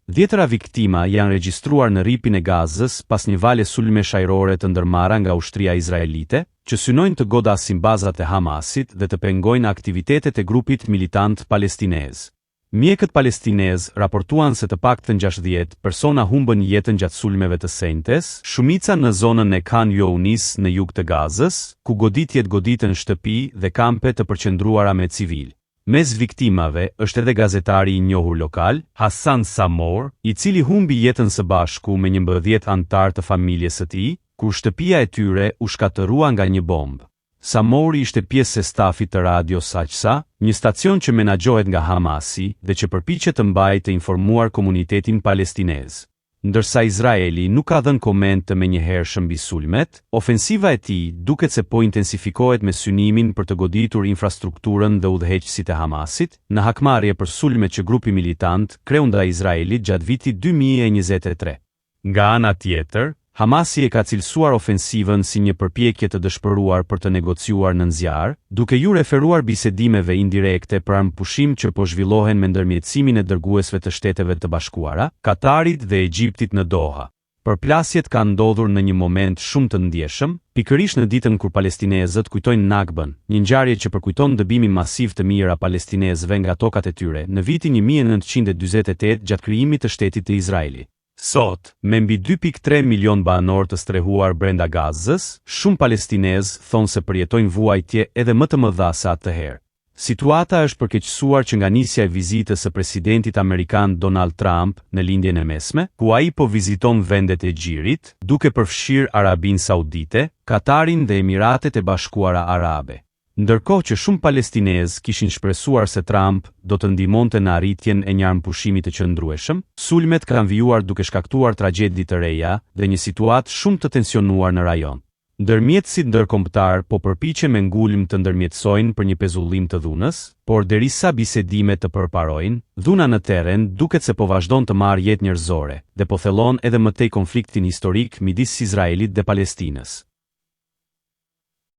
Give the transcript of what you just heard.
Dhjetëra viktima janë regjistruar në ripin e Gazës pas një valje sulme shajrore të ndërmarra nga ushtria izraelite, që synojnë të godasin bazat e Hamasit dhe të pengojnë aktivitetet e grupit militant palestinez. Mjekët palestinez raportuan se të paktën 60 persona humbën jetën gjatë sulmeve të sejntes, shumica në zonën e Khan Younis në jug të Gazës, ku goditjet goditën shtëpi dhe kampe të përqendruara me civil. Mes viktimave është edhe gazetari i njohur lokal, Hassan Samor, i cili humbi jetën së bashku me 11 antar të familjes së tij, kur shtëpia e tyre u shkatërrua nga një bombë. Samori ishte pjesë e stafit të Radio Saqsa, një stacion që menaxhohet nga Hamasi dhe që përpiqet të mbajë të informuar komunitetin palestinez. Ndërsa Izraeli nuk ka dhënë koment të menjëhershëm mbi sulmet, ofensiva e tij duket se po intensifikohet me synimin për të goditur infrastrukturën dhe udhëheqësit e Hamasit, në hakmarrje për sulmet që grupi militant kreu ndaj Izraelit gjatë vitit 2023. Nga ana tjetër, Hamasi e ka cilësuar ofensivën si një përpjekje të dëshpëruar për të negociuar në zjarr, duke ju referuar bisedimeve indirekte për armëpushim që po zhvillohen me ndërmjetësimin e dërguesve të Shteteve të Bashkuara, Katarit dhe Egjiptit në Doha. Përplasjet kanë ndodhur në një moment shumë të ndjeshëm, pikërisht në ditën kur palestinezët kujtojnë Nakbën, një ngjarje që përkujton dëbimin masiv të mijëra palestinezëve nga tokat e tyre në vitin 1948 gjatë krijimit të Shtetit të Izraelit. Sot, me mbi 2.3 milion banor të strehuar brenda Gazës, shumë palestinezë thonë se përjetojnë vuajtje edhe më të mëdha se atëherë. Situata është përkeqësuar që nga nisja e vizitës së presidentit amerikan Donald Trump në lindjen e mesme, ku ai po viziton vendet e Gjirit, duke përfshirë Arabinë Saudite, Katarin dhe Emiratet e Bashkuara Arabe. Ndërkohë që shumë palestinezë kishin shpresuar se Trump do të ndihmonte në arritjen e një armëpushimi të qëndrueshëm, sulmet kanë vijuar duke shkaktuar tragjedi të reja dhe një situatë shumë të tensionuar në rajon. Ndërmjetësit ndërkombëtar po përpiqen me ngulm të ndërmjetësojnë për një pezullim të dhunës, por derisa bisedimet të përparojnë, dhuna në terren duket se po vazhdon të marrë jetë njerëzore dhe po thellon edhe më tej konfliktin historik midis Izraelit dhe Palestinës.